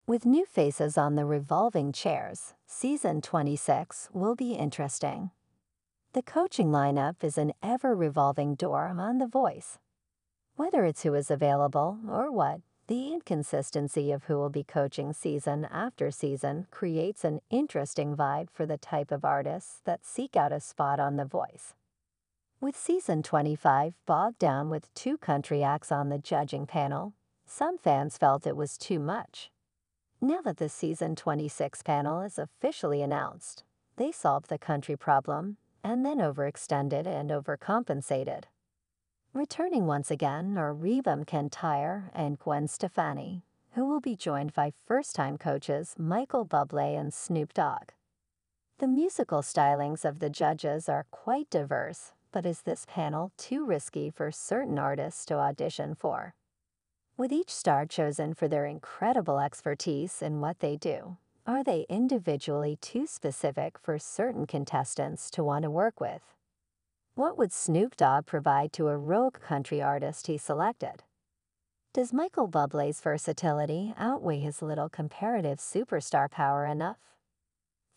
With new faces on the revolving chairs, Season 26 will be interesting. The coaching lineup is an ever-revolving door on The Voice. Whether it's who is available or what, the inconsistency of who will be coaching season after season creates an interesting vibe for the type of artists that seek out a spot on The Voice. With Season 25 bogged down with 2 country acts on the judging panel, some fans felt it was too much. Now that the Season 26 panel is officially announced, they solved the country problem and then overextended and overcompensated. Returning once again are Reba McEntire and Gwen Stefani, who will be joined by first-time coaches Michael Bublé and Snoop Dogg. The musical stylings of the judges are quite diverse, but is this panel too risky for certain artists to audition for? With each star chosen for their incredible expertise in what they do, are they individually too specific for certain contestants to want to work with? What would Snoop Dogg provide to a rogue country artist he selected? Does Michael Bublé's versatility outweigh his little comparative superstar power enough?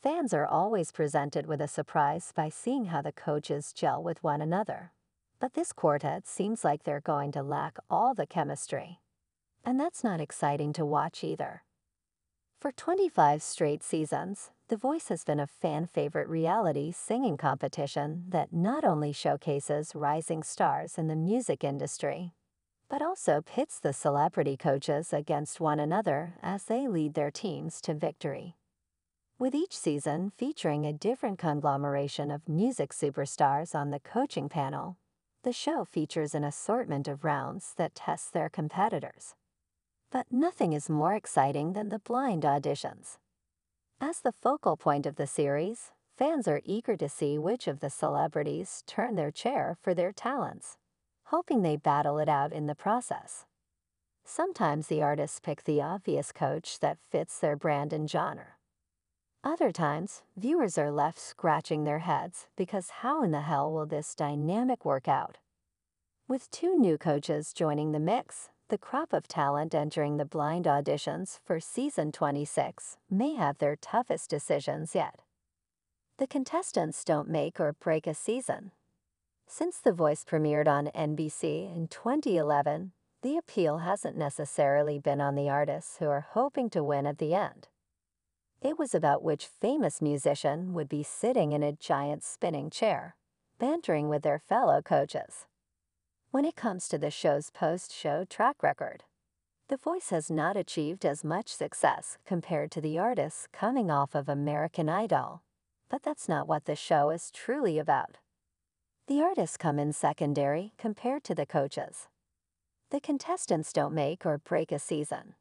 Fans are always presented with a surprise by seeing how the coaches gel with one another. But this quartet seems like they're going to lack all the chemistry. And that's not exciting to watch either. For 25 straight seasons, The Voice has been a fan-favorite reality singing competition that not only showcases rising stars in the music industry, but also pits the celebrity coaches against one another as they lead their teams to victory. With each season featuring a different conglomeration of music superstars on the coaching panel, the show features an assortment of rounds that test their competitors. But nothing is more exciting than the blind auditions. As the focal point of the series, fans are eager to see which of the celebrities turn their chair for their talents, hoping they battle it out in the process. Sometimes the artists pick the obvious coach that fits their brand and genre. Other times, viewers are left scratching their heads because how in the hell will this dynamic work out? With 2 new coaches joining the mix, the crop of talent entering the blind auditions for Season 26 may have their toughest decisions yet. The contestants don't make or break a season. Since The Voice premiered on NBC in 2011, the appeal hasn't necessarily been on the artists who are hoping to win at the end. It was about which famous musician would be sitting in a giant spinning chair, bantering with their fellow coaches. When it comes to the show's post-show track record, The Voice has not achieved as much success compared to the artists coming off of American Idol, but that's not what the show is truly about. The artists come in secondary compared to the coaches. The contestants don't make or break a season.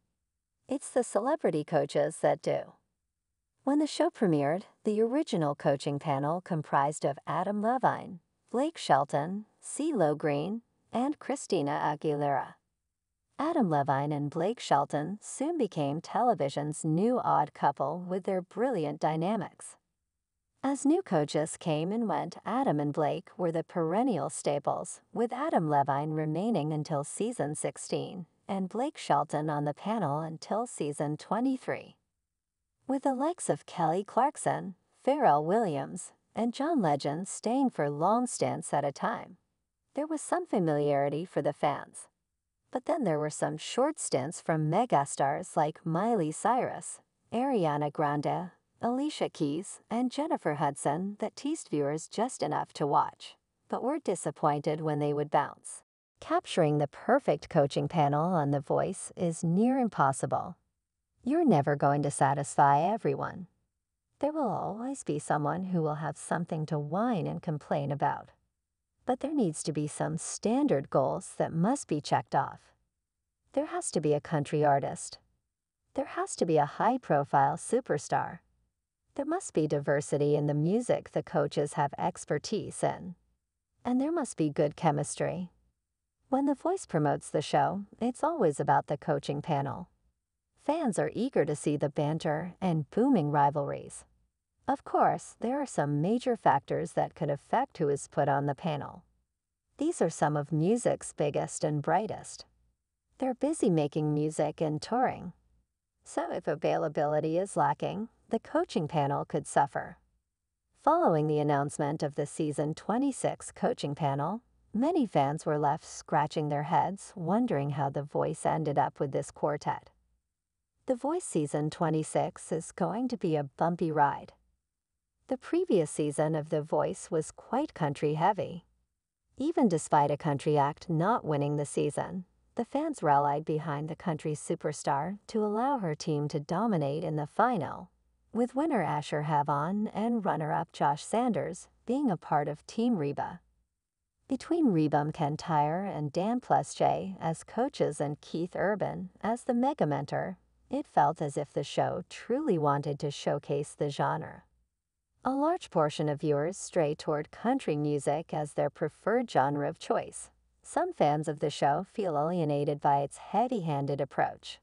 It's the celebrity coaches that do. When the show premiered, the original coaching panel comprised of Adam Levine, Blake Shelton, CeeLo Green, and Christina Aguilera. Adam Levine and Blake Shelton soon became television's new odd couple with their brilliant dynamics. As new coaches came and went, Adam and Blake were the perennial staples, with Adam Levine remaining until Season 16 and Blake Shelton on the panel until Season 23. With the likes of Kelly Clarkson, Pharrell Williams, and John Legend staying for long stints at a time, there was some familiarity for the fans. But then there were some short stints from megastars like Miley Cyrus, Ariana Grande, Alicia Keys, and Jennifer Hudson that teased viewers just enough to watch, but were disappointed when they would bounce. Capturing the perfect coaching panel on The Voice is near impossible. You're never going to satisfy everyone. There will always be someone who will have something to whine and complain about. But there needs to be some standard goals that must be checked off. There has to be a country artist. There has to be a high-profile superstar. There must be diversity in the music the coaches have expertise in. And there must be good chemistry. When The Voice promotes the show, it's always about the coaching panel. Fans are eager to see the banter and booming rivalries. Of course, there are some major factors that could affect who is put on the panel. These are some of music's biggest and brightest. They're busy making music and touring. So if availability is lacking, the coaching panel could suffer. Following the announcement of the season 26 coaching panel, many fans were left scratching their heads, wondering how The Voice ended up with this quartet. The Voice season 26 is going to be a bumpy ride. The previous season of The Voice was quite country-heavy. Even despite a country act not winning the season, the fans rallied behind the country superstar to allow her team to dominate in the final, with winner Asher Havon and runner-up Josh Sanders being a part of Team Reba. Between Reba McEntire and Dan Plus J as coaches and Keith Urban as the mega mentor, it felt as if the show truly wanted to showcase the genre. A large portion of viewers stray toward country music as their preferred genre of choice. Some fans of the show feel alienated by its heavy-handed approach.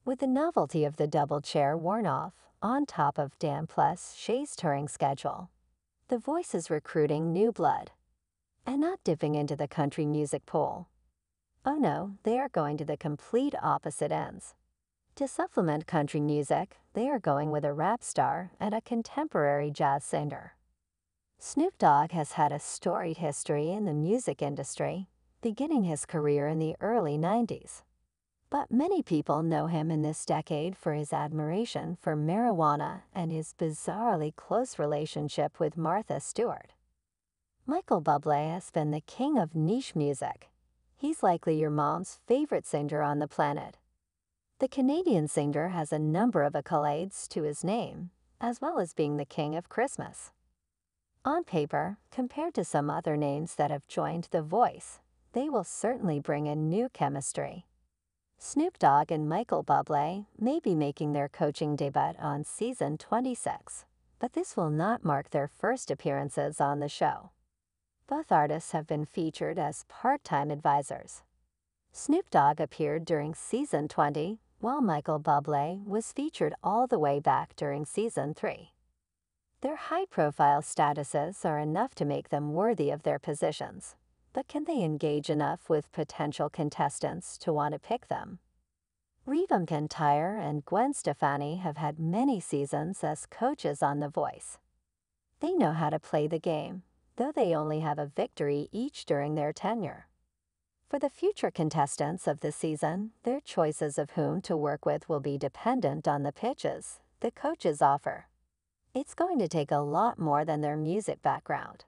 With the novelty of the double chair worn off, on top of Dan Plus Shay's touring schedule, The Voice is recruiting new blood, and not dipping into the country music pool. Oh no, they are going to the complete opposite ends. To supplement country music, they are going with a rap star and a contemporary jazz singer. Snoop Dogg has had a storied history in the music industry, beginning his career in the early 90s. But many people know him in this decade for his admiration for marijuana and his bizarrely close relationship with Martha Stewart. Michael Bublé has been the king of niche music. He's likely your mom's favorite singer on the planet. The Canadian singer has a number of accolades to his name, as well as being the king of Christmas. On paper, compared to some other names that have joined The Voice, they will certainly bring in new chemistry. Snoop Dogg and Michael Bublé may be making their coaching debut on season 26, but this will not mark their first appearances on the show. Both artists have been featured as part-time advisors. Snoop Dogg appeared during season 20, while Michael Bublé was featured all the way back during season 3. Their high-profile statuses are enough to make them worthy of their positions, but can they engage enough with potential contestants to want to pick them? Reba McEntire and Gwen Stefani have had many seasons as coaches on The Voice. They know how to play the game, though they only have a victory each during their tenure. For the future contestants of the season, their choices of whom to work with will be dependent on the pitches the coaches offer. It's going to take a lot more than their music background.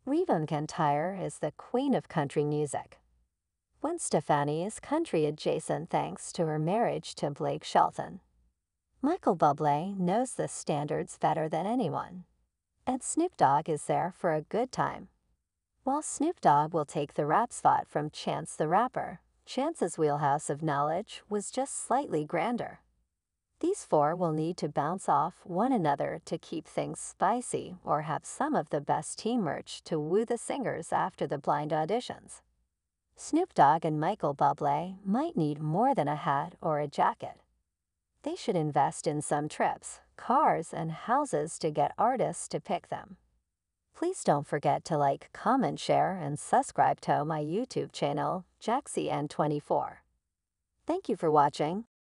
Reba McEntire is the queen of country music. Gwen Stefani is country adjacent thanks to her marriage to Blake Shelton. Michael Bublé knows the standards better than anyone. And Snoop Dogg is there for a good time. While Snoop Dogg will take the rap spot from Chance the Rapper, Chance's wheelhouse of knowledge was just slightly grander. These four will need to bounce off one another to keep things spicy or have some of the best team merch to woo the singers after the blind auditions. Snoop Dogg and Michael Bublé might need more than a hat or a jacket. They should invest in some trips, cars, and houses to get artists to pick them. Please don't forget to like, comment, share, and subscribe to my YouTube channel, Jaxcey N24. Thank you for watching.